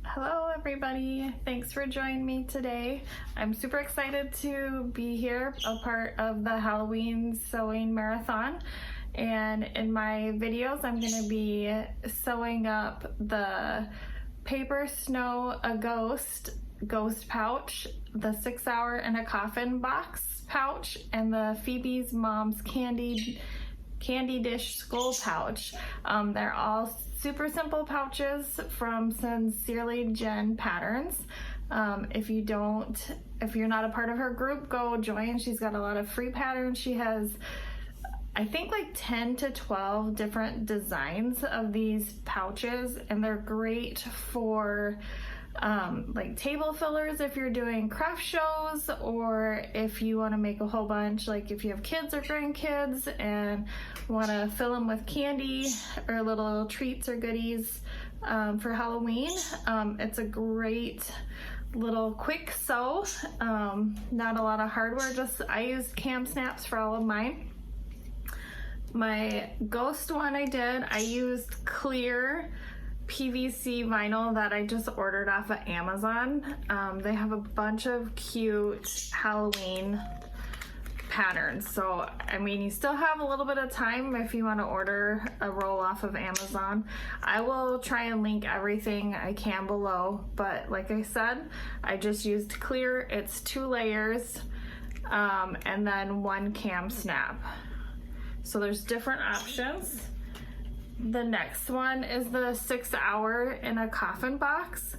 Hello everybody, thanks for joining me today. I'm super excited to be here, a part of the Halloween sewing marathon. And in my videos, I'm going to be sewing up the Paper Snow a Ghost pouch, the 6 Hour in a Coffin box pouch, and the Phoebe's Mom's Candy Dish Skull pouch. They're all super simple pouches from Sincerely Jen Patterns. If you're not a part of her group, go join. She's got a lot of free patterns. She has, I think, like 10 to 12 different designs of these pouches, and they're great for like table fillers if you're doing craft shows, or if you want to make a whole bunch, like if you have kids or grandkids and want to fill them with candy or little treats or goodies for Halloween. It's a great little quick sew, not a lot of hardware, I used cam snaps for all of mine. My ghost one I used clear PVC vinyl that I just ordered off of Amazon. They have a bunch of cute Halloween patterns, so I mean, you still have a little bit of time if you want to order a roll off of Amazon. I will try and link everything I can below, but like I said, I just used clear. It's 2 layers and then 1 cam snap, so there's different options. The next one is the 6 Hour in a Coffin box,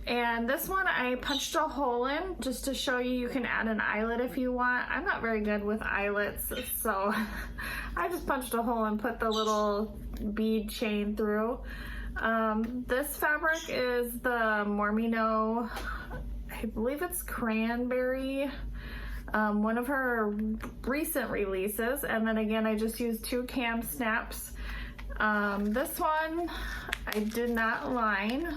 and this one I punched a hole in just to show you can add an eyelet if you want. I'm not very good with eyelets, so I just punched a hole and put the little bead chain through. This fabric is the Mormino, I believe it's cranberry, one of her recent releases, and then again I just used 2 cam snaps. This one I did not line,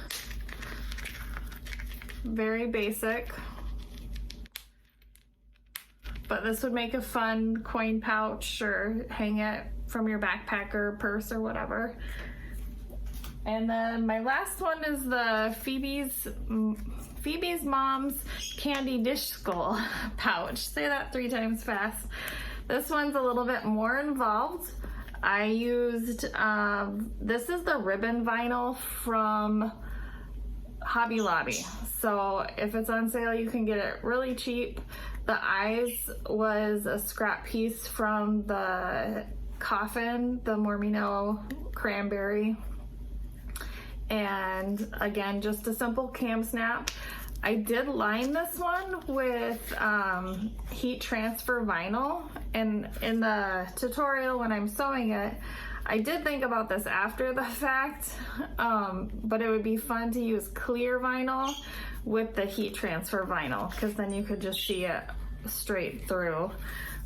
very basic, but this would make a fun coin pouch or hang it from your backpack or purse or whatever. And then my last one is the Phoebe's Mom's Candy Dish Skull pouch. Say that 3 times fast. This one's a little bit more involved. I used, this is the ribbon vinyl from Hobby Lobby. So if it's on sale, you can get it really cheap. The eyes was a scrap piece from the coffin, the Mormino cranberry. And again, just a simple cam snap. I did line this one with heat transfer vinyl, and in the tutorial when I'm sewing it, I did think about this after the fact, but it would be fun to use clear vinyl with the heat transfer vinyl, because then you could just see it straight through.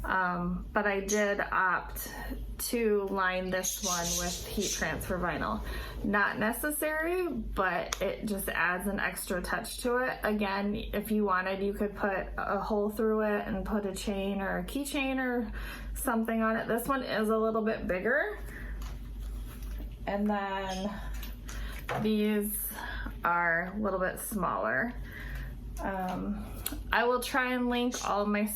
But I did opt to line this one with heat transfer vinyl. Not necessary, but it just adds an extra touch to it. Again, if you wanted, you could put a hole through it and put a chain or a keychain or something on it. This one is a little bit bigger. And then these are a little bit smaller. I will try and link all my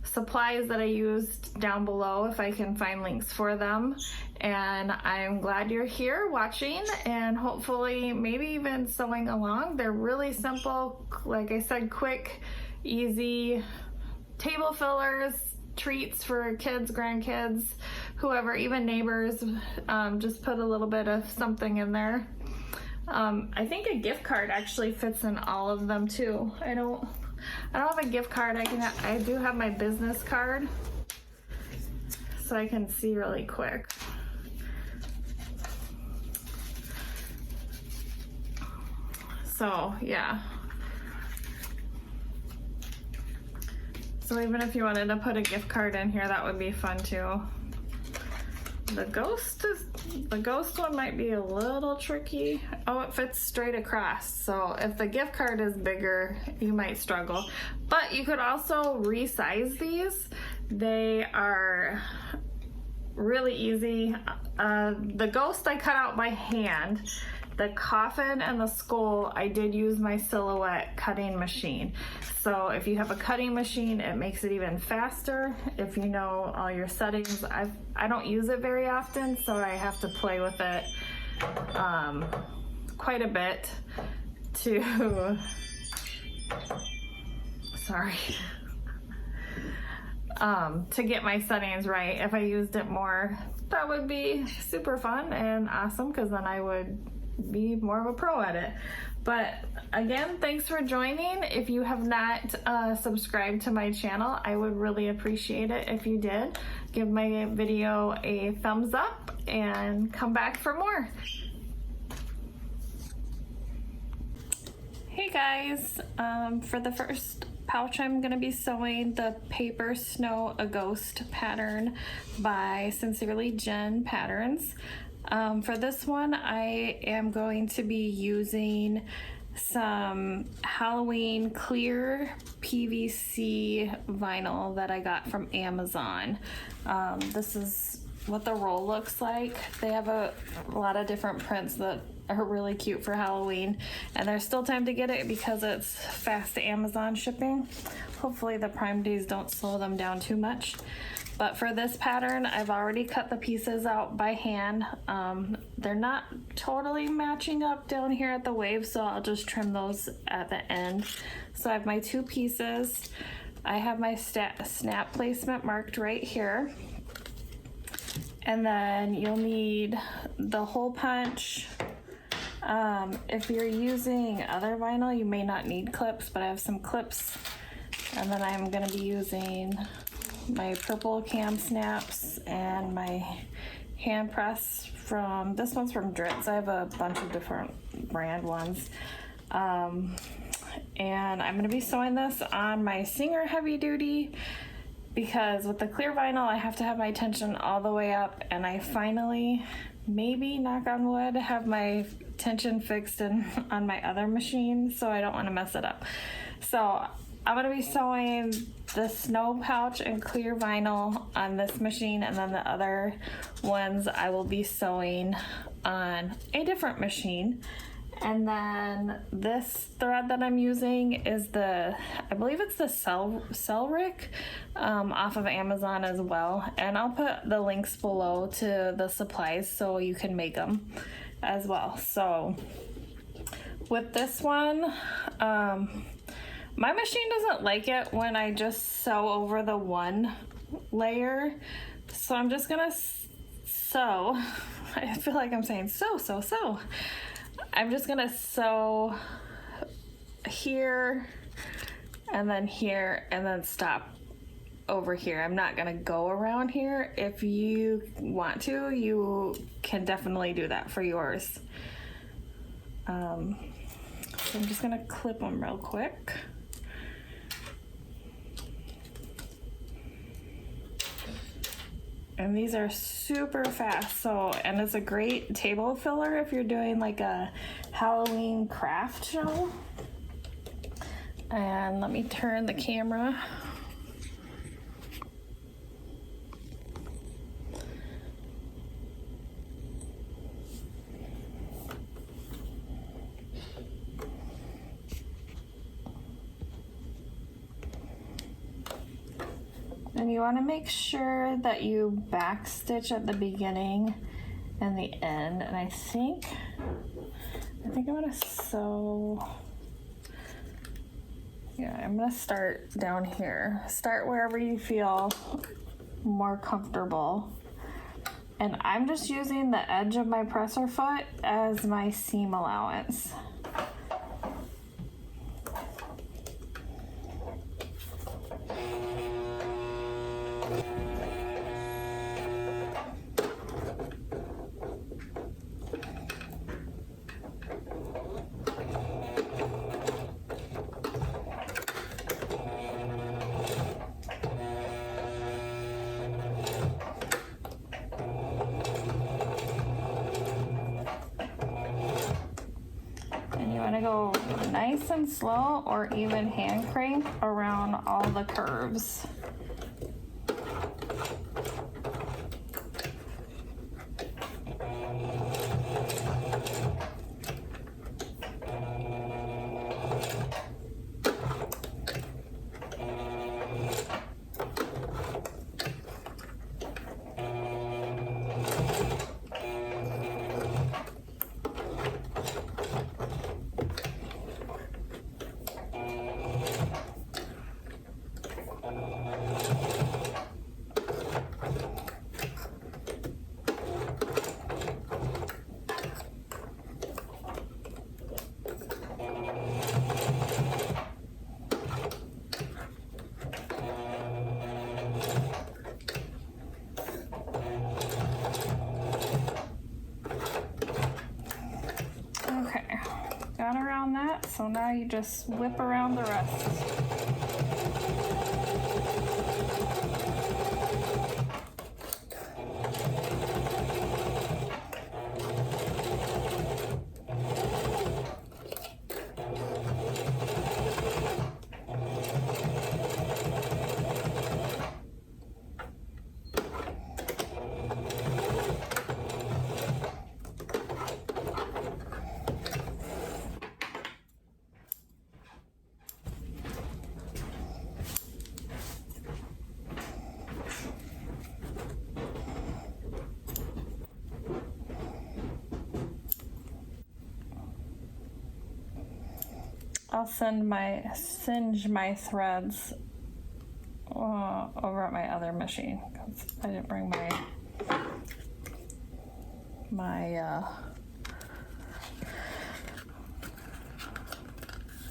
supplies that I used down below if I can find links for them. And I'm glad you're here watching and hopefully maybe even sewing along. They're really simple, like I said, quick, easy table fillers, treats for kids, grandkids, whoever, even neighbors. Just put a little bit of something in there. I think a gift card actually fits in all of them too. I don't have a gift card. I do have my business card, so I can see really quick. So yeah. So even if you wanted to put a gift card in here, that would be fun too. The ghost one might be a little tricky. Oh, it fits straight across. So if the gift card is bigger, you might struggle. But you could also resize these. They are really easy. The ghost I cut out by hand. The coffin and the skull, I did use my Silhouette cutting machine. So if you have a cutting machine, it makes it even faster. If you know all your settings, I don't use it very often, so I have to play with it quite a bit to, to get my settings right. If I used it more, that would be super fun and awesome, because then I would be more of a pro at it. But again, thanks for joining. If you have not subscribed to my channel, I would really appreciate it if you did. Give my video a thumbs up and come back for more. Hey guys, for the first pouch I'm going to be sewing the Paper Snow a Ghost pattern by Sincerely Jen Patterns. For this one, I am going to be using some Halloween clear PVC vinyl that I got from Amazon. This is what the roll looks like. They have a lot of different prints that are really cute for Halloween, and there's still time to get it because it's fast Amazon shipping. Hopefully the Prime days don't slow them down too much. But for this pattern, I've already cut the pieces out by hand. They're not totally matching up down here at the wave, so I'll just trim those at the end. So I have my two pieces. I have my snap placement marked right here. And then you'll need the hole punch. If you're using other vinyl, you may not need clips, but I have some clips. And then I'm gonna be using my purple cam snaps and my hand press from, this one's from Dritz. I have a bunch of different brand ones. And I'm gonna be sewing this on my Singer Heavy Duty, because with the clear vinyl, I have to have my tension all the way up, and I finally, maybe knock on wood, have my tension fixed on my other machine, so I don't wanna mess it up. So I'm gonna be sewing the snow pouch and clear vinyl on this machine, and then the other ones I will be sewing on a different machine. And then this thread that I'm using is I believe it's the Selric off of Amazon as well. And I'll put the links below to the supplies so you can make them as well. So with this one, my machine doesn't like it when I just sew over the one layer. So I'm just gonna sew. I feel like I'm saying sew. I'm just gonna sew here and then stop over here. I'm not gonna go around here. If you want to, you can definitely do that for yours. So I'm just gonna clip them real quick. And these are super fast, and it's a great table filler if you're doing like a Halloween craft show. And let me turn the camera. And you want to make sure that you back stitch at the beginning and the end. And I think I'm going to sew. Yeah, I'm going to start down here. Start wherever you feel more comfortable. And I'm just using the edge of my presser foot as my seam allowance. gonna go nice and slow or even hand crank around all the curves. Got around that, so now you just whip around the rest. I'll singe my threads over at my other machine because I didn't bring my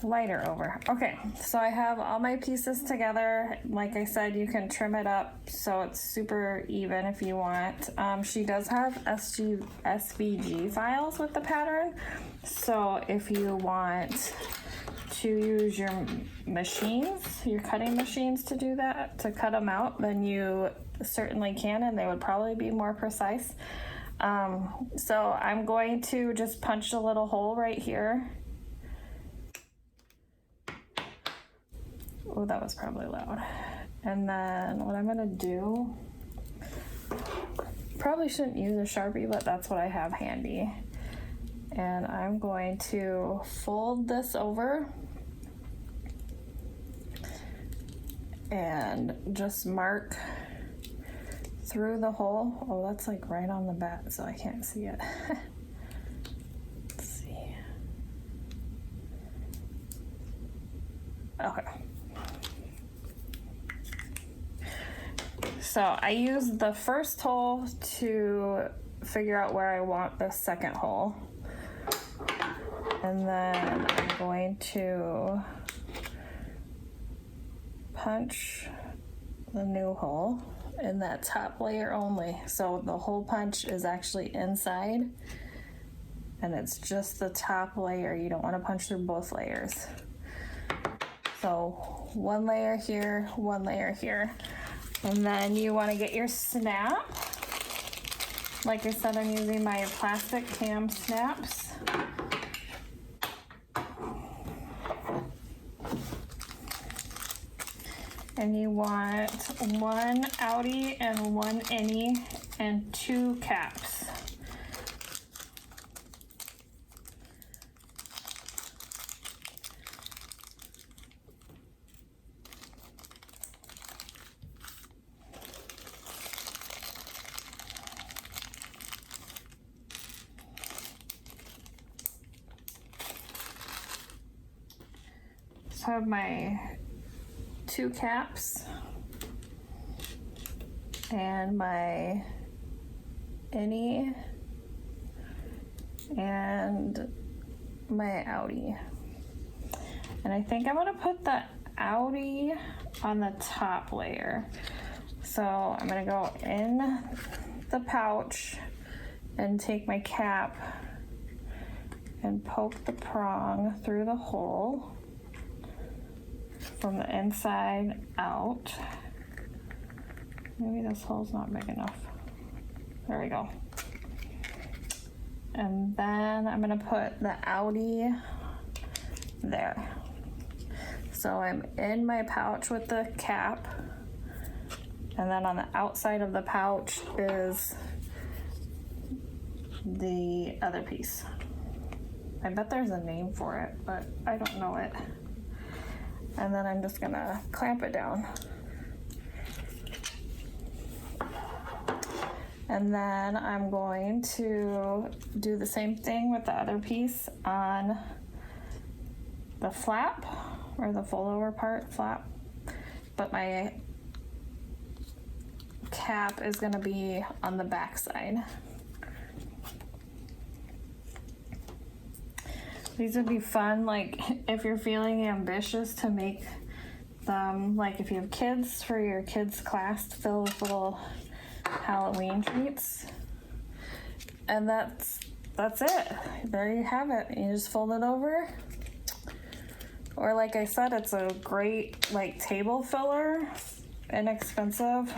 lighter over. Okay, so I have all my pieces together. Like I said, you can trim it up so it's super even if you want. She does have SVG files with the pattern, so if you want to use your machines, your cutting machines to do that, to cut them out, then you certainly can, and they would probably be more precise. So I'm going to just punch a little hole right here. Oh, that was probably loud. And then what I'm gonna do, probably shouldn't use a Sharpie, but that's what I have handy. And I'm going to fold this over and just mark through the hole. Oh, that's like right on the back, so I can't see it. Let's see. Okay. So I use the first hole to figure out where I want the second hole. And then I'm going to punch the new hole in that top layer only. So the hole punch is actually inside and it's just the top layer. You don't want to punch through both layers. So one layer here, one layer here. And then you want to get your snap. Like I said, I'm using my plastic cam snaps. And you want one outie and one innie and 2 caps. So I have my 2 caps and my innie and my outie. And I think I'm gonna put the outie on the top layer. So I'm gonna go in the pouch and take my cap and poke the prong through the hole from the inside out. Maybe this hole's not big enough. There we go. And then I'm gonna put the outie there. So I'm in my pouch with the cap, and then on the outside of the pouch is the other piece. I bet there's a name for it, but I don't know it. And then I'm just gonna clamp it down. And then I'm going to do the same thing with the other piece on the flap, or the fold over part flap. But my cap is gonna be on the back side. These would be fun, like if you're feeling ambitious to make them, like if you have kids, for your kids' class to fill with little Halloween treats. And that's it. There you have it. You just fold it over. Or like I said, it's a great like table filler, inexpensive.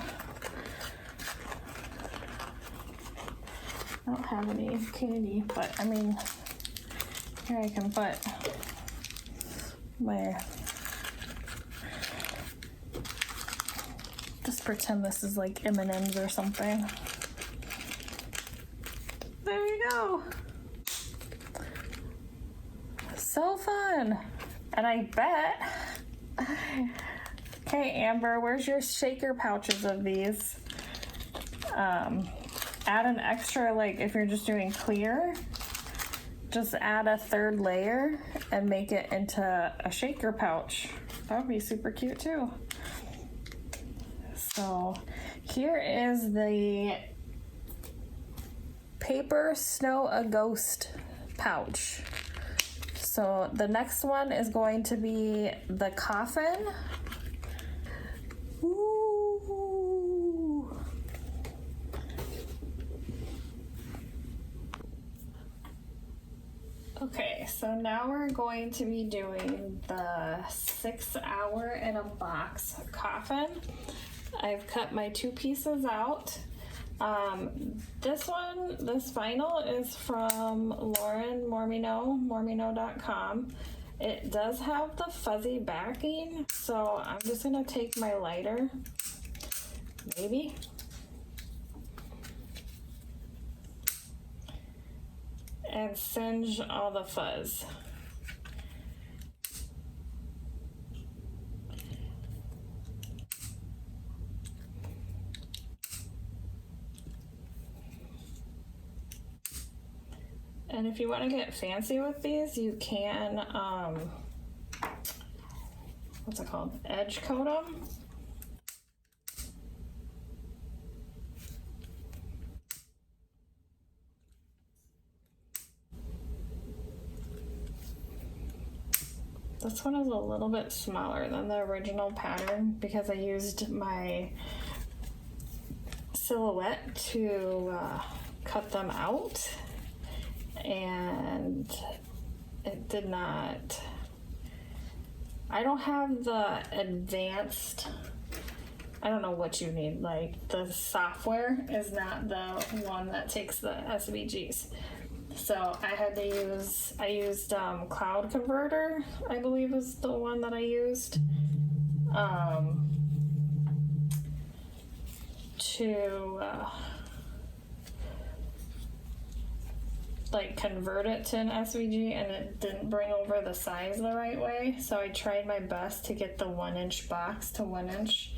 I don't have any candy, but I mean, here I can put my, just pretend this is like M&Ms or something. There you go. So fun. And I bet, okay, Amber, where's your shaker pouches of these? Add an extra, like if you're just doing clear, just add a third layer and make it into a shaker pouch. That would be super cute too. So here is the Paper Snow a Ghost pouch. So the next one is going to be the coffin. Ooh. Okay, so now we're going to be doing the 6 hour in a box coffin. I've cut my 2 pieces out. This vinyl is from Lauren Mormino.com. It does have the fuzzy backing, so I'm just gonna take my lighter, maybe, and singe all the fuzz. And if you want to get fancy with these, you can, what's it called? Edge coat them. This one is a little bit smaller than the original pattern because I used my silhouette to cut them out. And it did not, I don't have the advanced, I don't know what you need, like the software is not the one that takes the SVGs. So I used Cloud Converter, I believe is the one that I used, to like convert it to an SVG, and it didn't bring over the size the right way. So I tried my best to get the 1 inch box to 1 inch,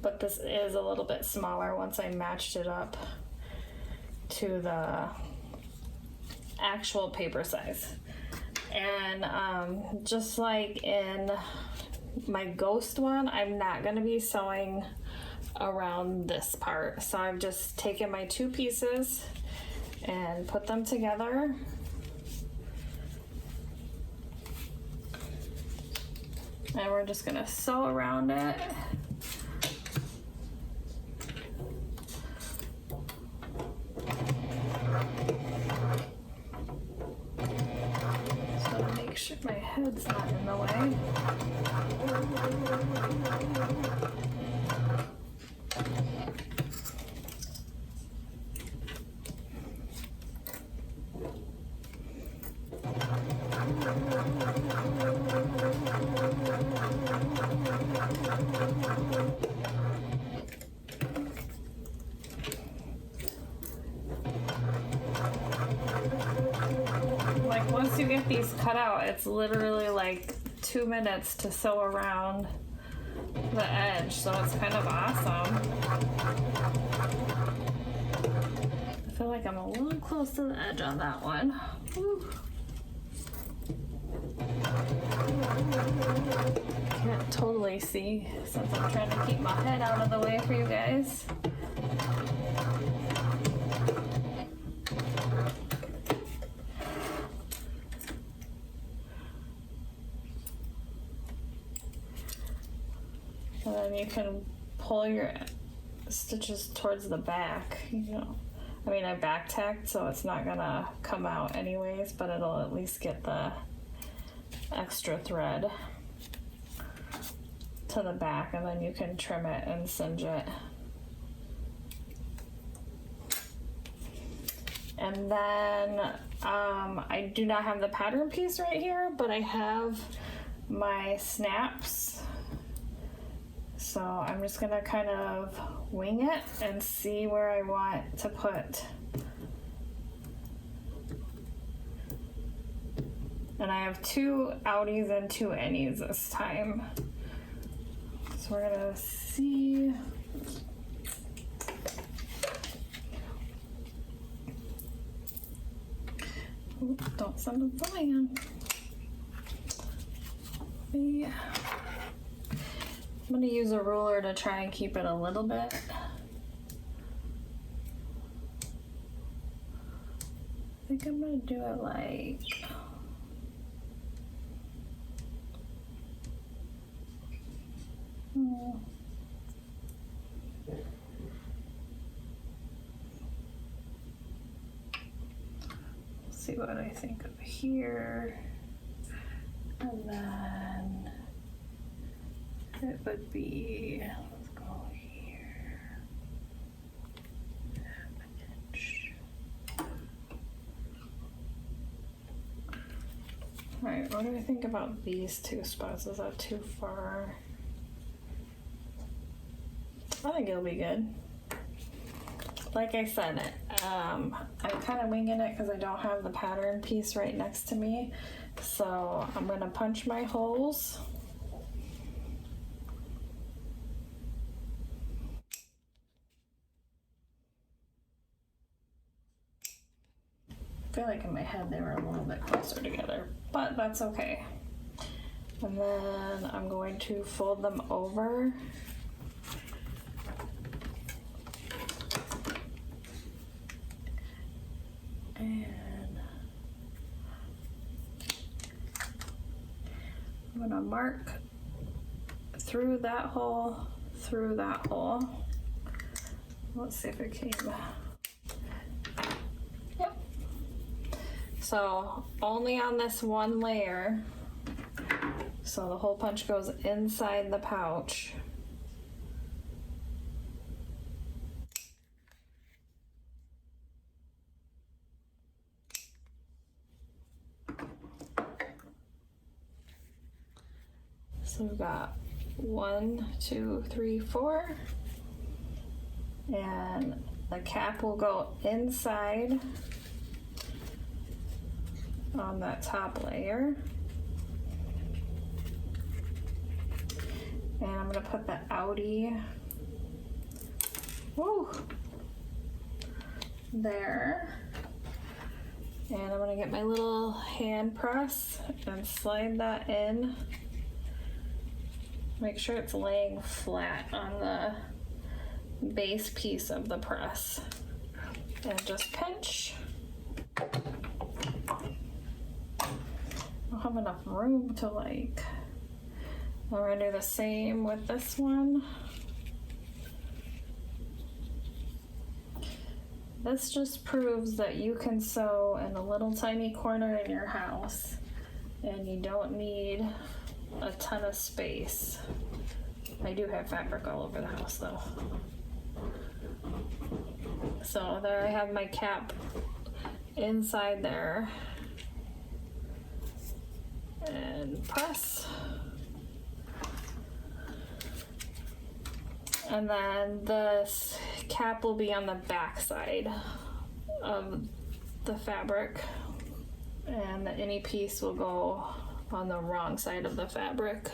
but this is a little bit smaller once I matched it up to the actual paper size. And just like in my ghost one, I'm not going to be sewing around this part. So I've just taken my 2 pieces and put them together. And we're just gonna sew around it. Just gotta make sure my head's not in the way. once you get these cut out, it's literally like 2 minutes to sew around the edge, so it's kind of awesome. I feel like I'm a little close to the edge on that one. Whew. Can't totally see since I'm trying to keep my head out of the way for you guys. And then you can pull your stitches towards the back, you know. I mean, I back tacked, so it's not gonna come out anyways, but it'll at least get the extra thread to the back, and then you can trim it and singe it. And then I do not have the pattern piece right here, but I have my snaps. So I'm just gonna kind of wing it and see where I want to put. And I have 2 outies and 2 innies this time. So we're gonna see. Oops, don't send it to land. Yeah. I'm gonna use a ruler to try and keep it a little bit. I think I'm gonna do it like, let's see what I think of here. And then it would be, let's go here, an inch. All right, what do I think about these 2 spots? Is that too far? I think it'll be good. Like I said, I'm kind of winging it because I don't have the pattern piece right next to me. So I'm gonna punch my holes. I feel like in my head they were a little bit closer together, but that's okay. And then I'm going to fold them over. And I'm gonna mark through that hole, through that hole. Let's see if it came. Yep. So only on this one layer. So the hole punch goes inside the pouch. So we've got 1, 2, 3, 4, and the cap will go inside on that top layer. And I'm gonna put the outie, woo, there. And I'm gonna get my little hand press and slide that in. Make sure it's laying flat on the base piece of the press. And just pinch. I don't have enough room to like, we're gonna do the same with this one. This just proves that you can sew in a little tiny corner in your house and you don't need a ton of space. I do have fabric all over the house though. So there I have my cap inside there. And press. And then this cap will be on the back side of the fabric. and any piece will go on the wrong side of the fabric.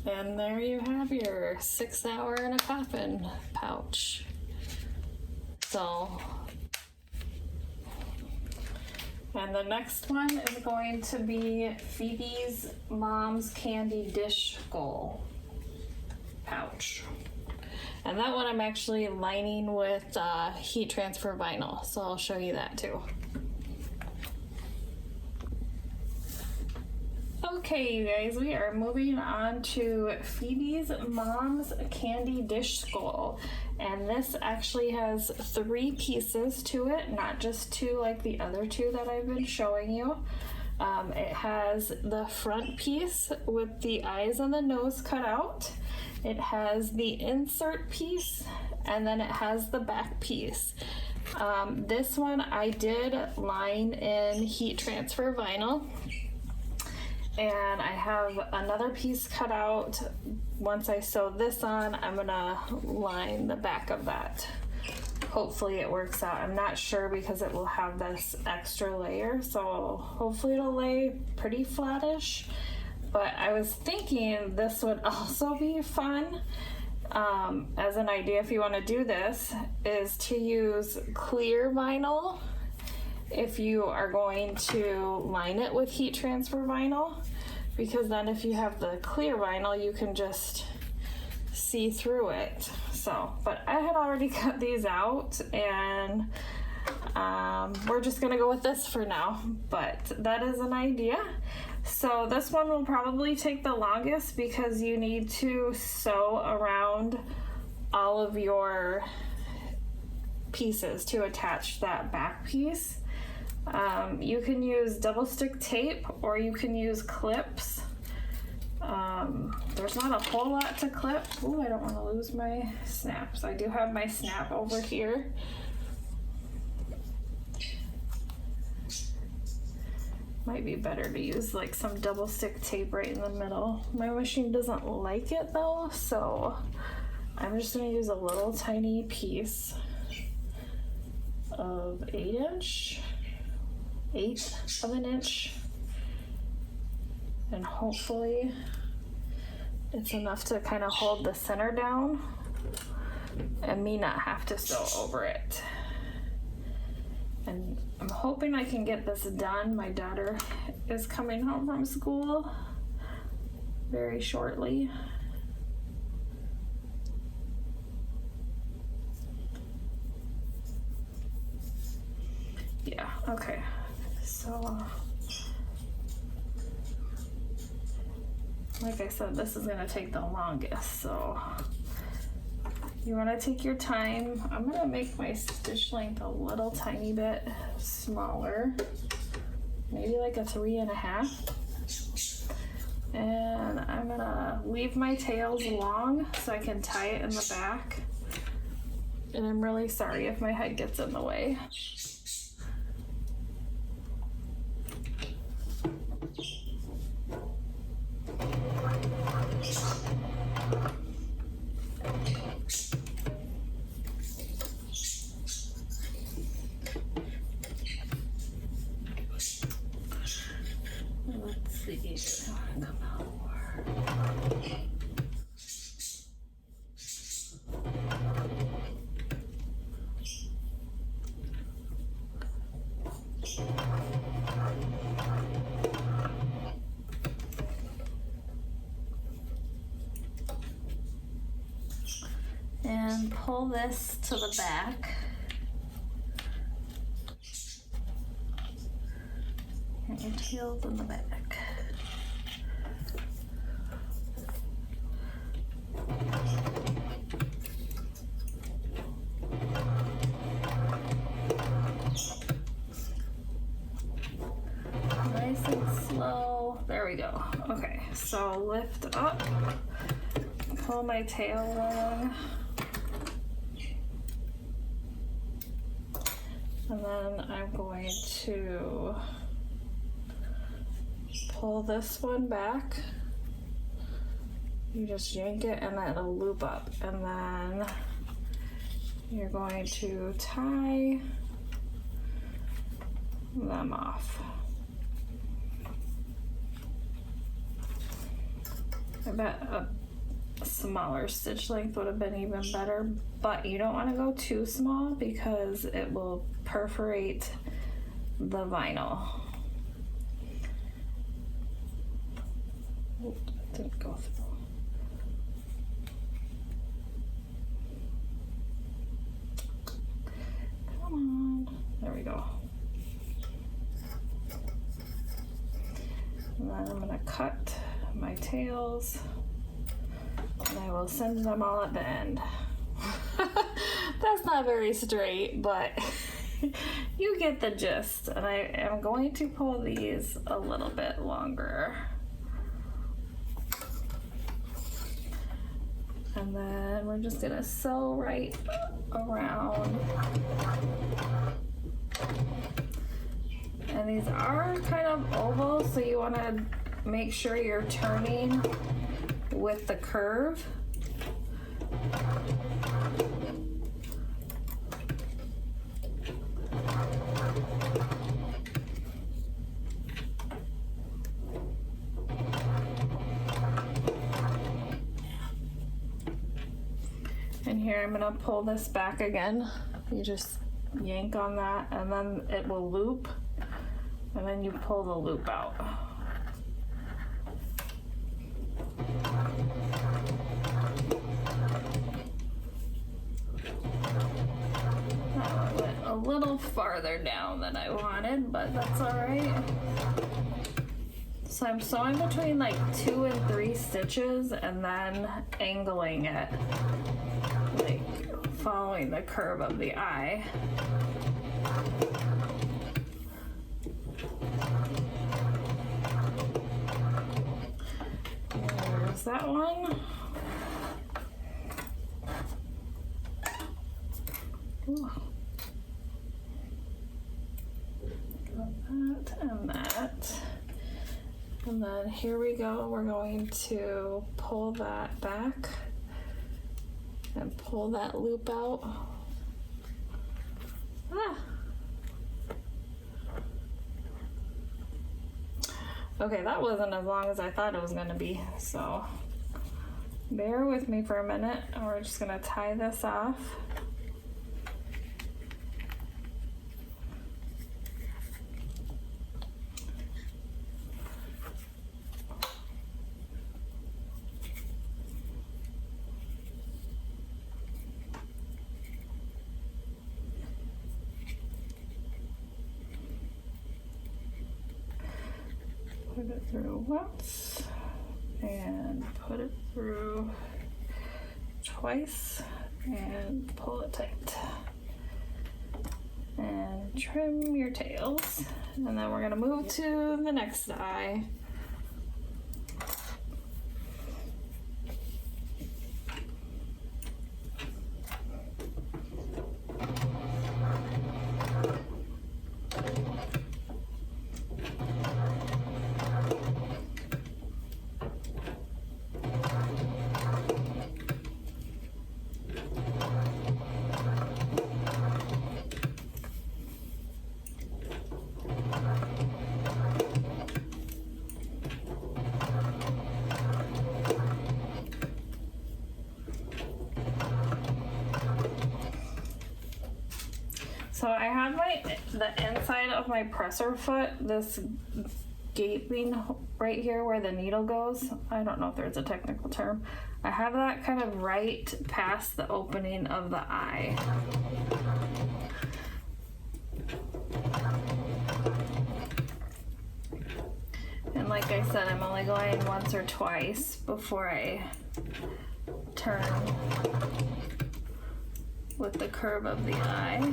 And there you have your 6 hour in a coffin pouch. So, and the next one is going to be Phoebe's mom's candy dish goal pouch. And that one I'm actually lining with heat transfer vinyl, so I'll show you that too. Okay, you guys, we are moving on to Phoebe's mom's candy dish skull. And this actually has 3 pieces to it, not just 2 like the other 2 that I've been showing you. It has the front piece with the eyes and the nose cut out. It has the insert piece, and then it has the back piece. This one I did line in heat transfer vinyl. And I have another piece cut out. Once I sew this on, I'm gonna line the back of that. Hopefully it works out. I'm not sure because it will have this extra layer, so hopefully it'll lay pretty flattish. But I was thinking this would also be fun. As an idea, if you wanna do this, is to use clear vinyl if you are going to line it with heat transfer vinyl, because then if you have the clear vinyl, you can just see through it. So, but I had already cut these out, and we're just gonna go with this for now, but that is an idea. So this one will probably take the longest because you need to sew around all of your pieces to attach that back piece. You can use double stick tape or you can use clips. There's not a whole lot to clip. Ooh, I don't want to lose my snaps. I do have my snap over here. Might be better to use like some double stick tape right in the middle. My machine doesn't like it though, so I'm just gonna use a little tiny piece of 1/8 of an inch, and hopefully it's enough to kind of hold the center down and me not have to sew over it. And I'm hoping I can get this done. My daughter is coming home from school very shortly. Yeah, okay. So, like I said, this is gonna take the longest, so you wanna take your time. I'm gonna make my stitch length a little tiny bit smaller, maybe like a 3.5. And I'm gonna leave my tails long so I can tie it in the back. And I'm really sorry if my head gets in the way. Let's see. And pull this to the back. And your tails in the back. Nice and slow. there we go. Okay, so lift up, pull my tail along, and then I'm going to pull this one back. You just yank it and then it'll loop up, and then you're going to tie them off. I bet a smaller stitch length would have been even better, but you don't want to go too small because it will perforate the vinyl. Oh, that didn't go through. Come on. There we go. And then I'm going to cut my tails, and I will send them all at the end. That's not very straight, but you get the gist. And I am going to pull these a little bit longer. And then we're just gonna sew right around. And these are kind of oval, so you want to make sure you're turning with the curve. And here I'm going to pull this back again. You just yank on that and then it will loop, and then you pull the loop out. That went a little farther down than I wanted, but that's all right. So I'm sewing between like 2 and 3 stitches and then angling it, like following the curve of the eye. There's that one. Ooh. Got that and that. And then here we go. We're going to pull that back and pull that loop out. Ah. Okay, that wasn't as long as I thought it was going to be, so bear with me for a minute, and we're just going to tie this off. Put it through once and put it through twice and pull it tight and trim your tails, and then we're going to move to the next eye. So I have the inside of my presser foot, this gaping right here where the needle goes. I don't know if there's a technical term. I have that kind of right past the opening of the eye. And like I said, I'm only going once or twice before I turn with the curve of the eye.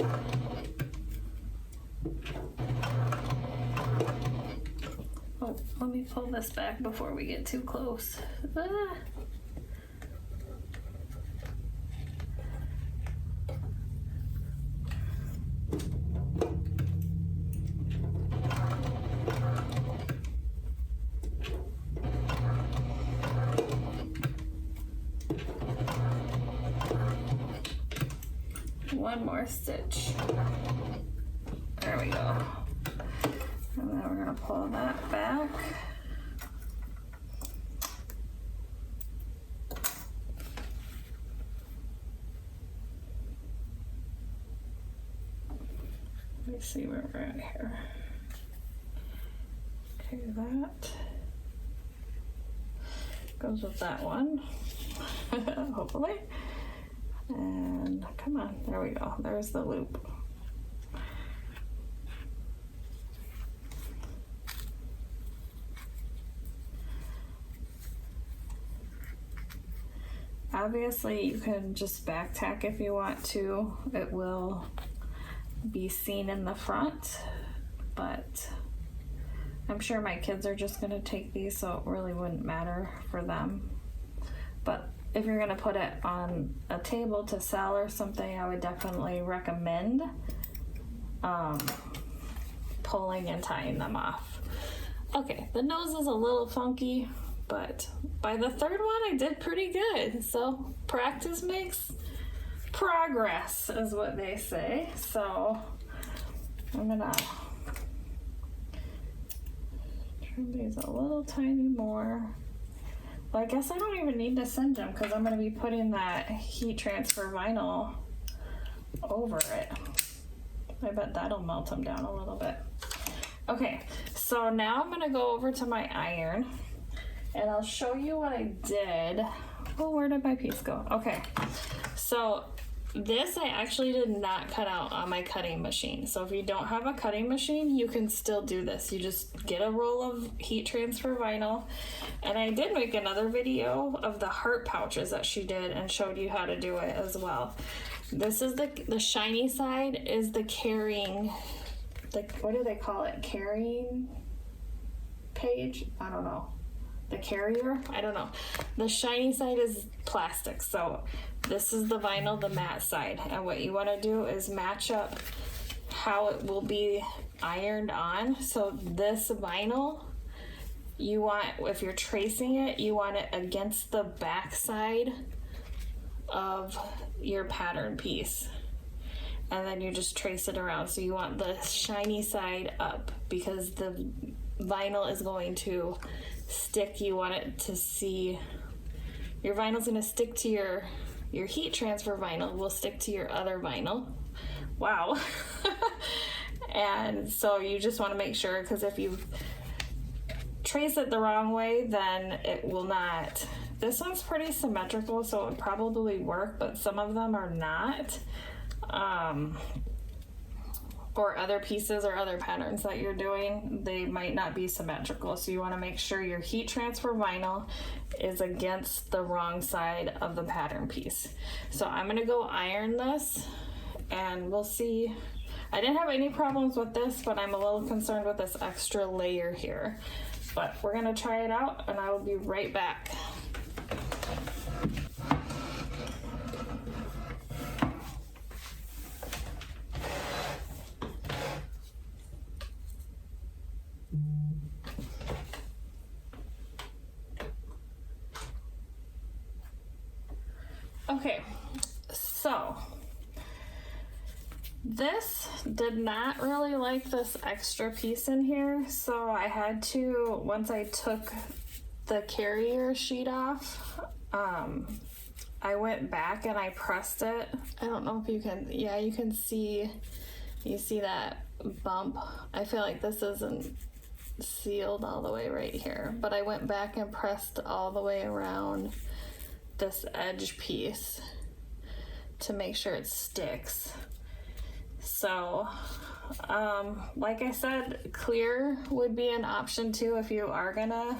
Oh, Oh, let me pull this back before we get too close. Ah. One more stitch. There we go. And then we're going to pull that back. Let me see where we're at here. Okay, that goes with that one, hopefully. And come on, there we go. There's the loop. Obviously, you can just back tack if you want to. It will be seen in the front, but I'm sure my kids are just going to take these, so it really wouldn't matter for them. But if you're going to put it on a table to sell or something, I would definitely recommend pulling and tying them off. Okay, the nose is a little funky, but by the third one, I did pretty good. So practice makes progress, is what they say. So I'm gonna trim these a little tiny more. Well, I guess I don't even need to singe them because I'm gonna be putting that heat transfer vinyl over it. I bet that'll melt them down a little bit. Okay, so now I'm gonna go over to my iron and I'll show you what I did. Oh, where did my piece go? Okay, so this I actually did not cut out on my cutting machine. So if you don't have a cutting machine, you can still do this. You just get a roll of heat transfer vinyl. And I did make another video of the heart pouches that she did and showed you how to do it as well. This is the shiny side is the carrying, what do they call it? Carrying page? I don't know. The carrier? I don't know. The shiny side is plastic. So this is the vinyl, the matte side. And what you want to do is match up how it will be ironed on. So this vinyl, you want, if you're tracing it, you want it against the back side of your pattern piece. And then you just trace it around. So you want the shiny side up because the vinyl is going to stick. You want it to see, your vinyl's going to stick to your heat transfer vinyl will stick to your other vinyl. Wow. And so you just want to make sure, because if you trace it the wrong way, then it will not. This one's pretty symmetrical, so it would probably work, but some of them are not. Or other pieces or other patterns that you're doing, they might not be symmetrical. So you want to make sure your heat transfer vinyl is against the wrong side of the pattern piece. So I'm going to go iron this and we'll see. I didn't have any problems with this, but I'm a little concerned with this extra layer here. But we're going to try it out and I will be right back. Okay, so this did not really like this extra piece in here, so I had to, once I took the carrier sheet off, I went back and I pressed it. I don't know if you can, yeah, you can see, you see that bump. I feel like this isn't sealed all the way right here, but I went back and pressed all the way around this edge piece to make sure it sticks. So like I said, clear would be an option too if you are gonna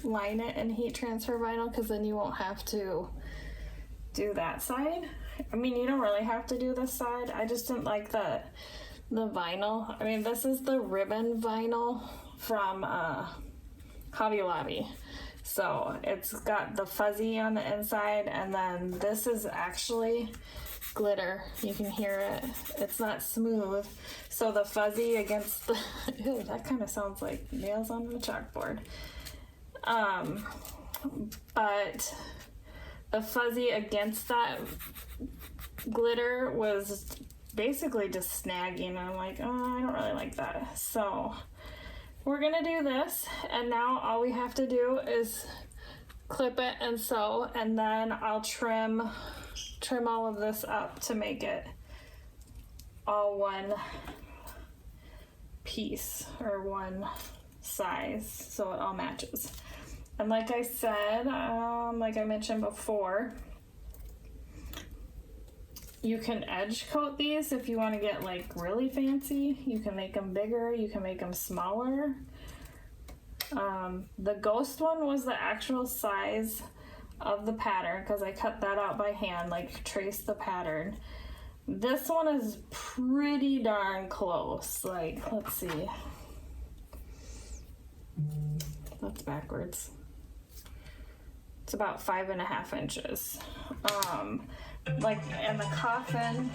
line it in heat transfer vinyl, because then you won't have to do that side. I mean, you don't really have to do this side. I just didn't like the vinyl. I mean, this is the ribbon vinyl from Hobby Lobby. So it's got the fuzzy on the inside, and then this is actually glitter. You can hear it. It's not smooth. So the fuzzy against the, ew, that kind of sounds like nails on a chalkboard. But the fuzzy against that glitter was basically just snagging. I'm like, oh, I don't really like that. So we're gonna do this, and now all we have to do is clip it and sew, and then I'll trim all of this up to make it all one piece or one size, so it all matches. And like I said, like I mentioned before, you can edge coat these if you want to get like really fancy. You can make them bigger, you can make them smaller. The ghost one was the actual size of the pattern because I cut that out by hand, like traced the pattern. This one is pretty darn close. Like, let's see. That's backwards. It's about 5.5 inches. Like, and the coffin,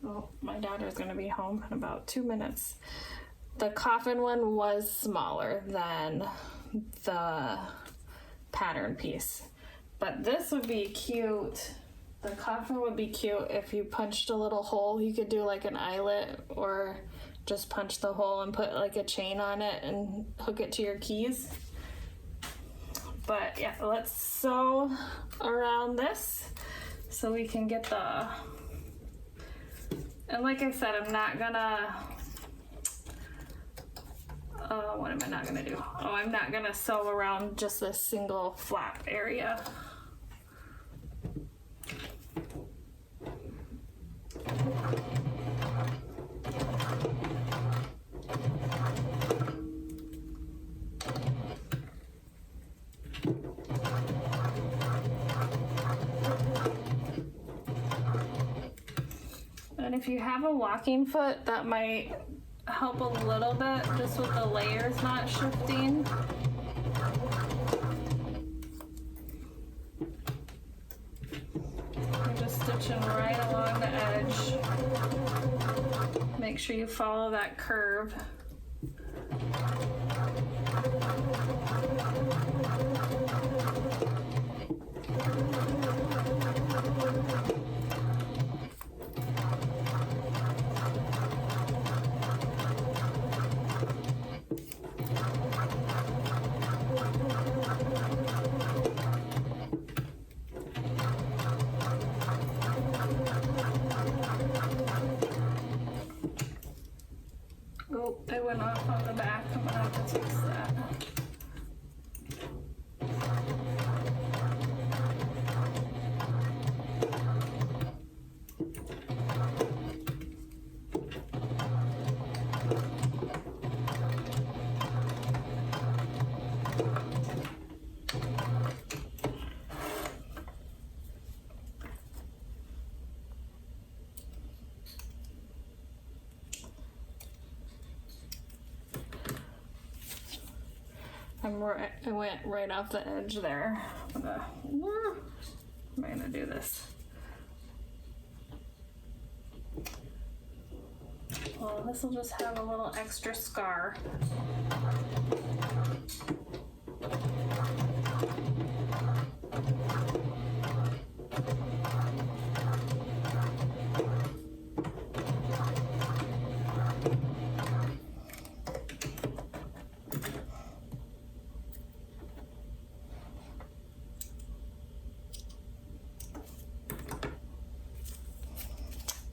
oh, my daughter's gonna be home in about 2 minutes. The coffin one was smaller than the pattern piece, but this would be cute. The coffin would be cute if you punched a little hole. You could do like an eyelet, or just punch the hole and put like a chain on it and hook it to your keys. But yeah, let's sew around this so we can get the, and like I said, I'm not gonna, what am I not gonna do? Oh, I'm not gonna sew around just this single flap area. And if you have a walking foot, that might help a little bit, just with the layers not shifting. You're just stitching right along the edge. Make sure you follow that curve. Oh, I went off on the back. I'm gonna have to fix that. I went right off the edge there. I'm gonna do this. Well, this will just have a little extra scar.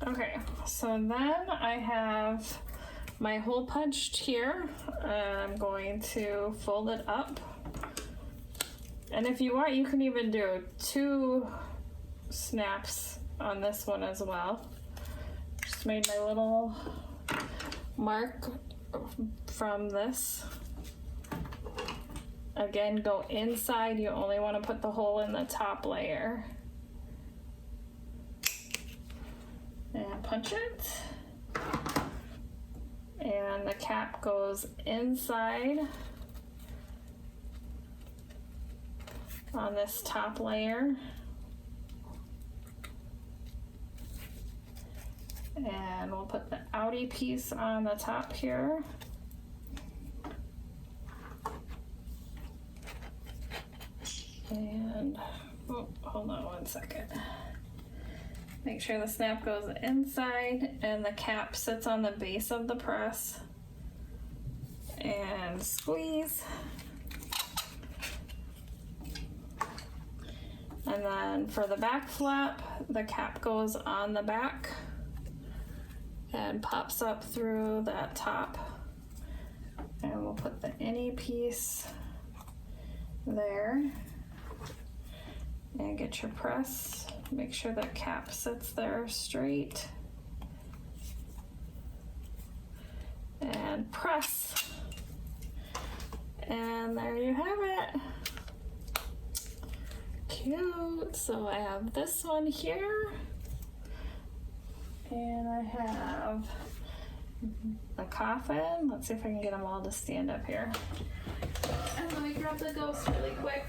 Okay, so then I have my hole punched here. I'm going to fold it up. And if you want, you can even do 2 snaps on this one as well. Just made my little mark from this. Again, go inside. You only want to put the hole in the top layer. And punch it. And the cap goes inside on this top layer. And we'll put the outie piece on the top here. And, oh, hold on one second. Make sure the snap goes inside and the cap sits on the base of the press. And squeeze. And then for the back flap, the cap goes on the back and pops up through that top. And we'll put the innie piece there. And get your press. Make sure the cap sits there straight. And press. And there you have it. Cute. So I have this one here. And I have a coffin. Let's see if I can get them all to stand up here. And let me grab the ghost really quick.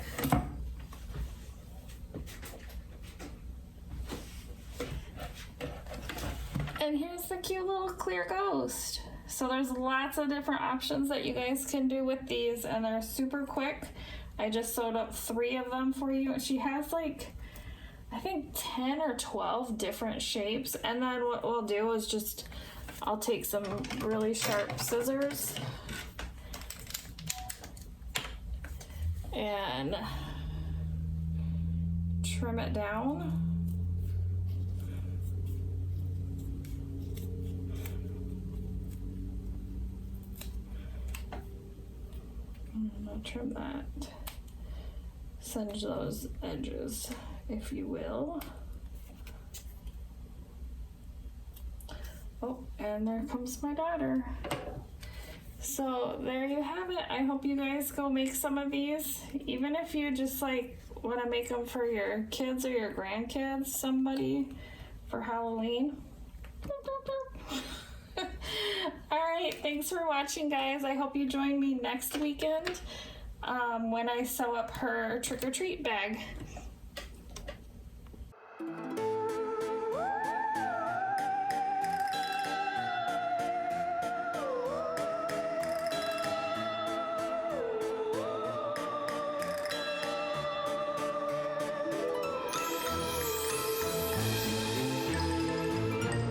And here's the cute little clear ghost. So there's lots of different options that you guys can do with these, and they're super quick. I just sewed up 3 of them for you. She has like, I think 10 or 12 different shapes. And then what we'll do is just, I'll take some really sharp scissors and trim it down. And I'll trim that. Singe those edges, if you will. Oh, and there comes my daughter. So there you have it. I hope you guys go make some of these. Even if you just like want to make them for your kids or your grandkids, somebody for Halloween. All right, thanks for watching, guys. I hope you join me next weekend when I sew up her trick-or-treat bag.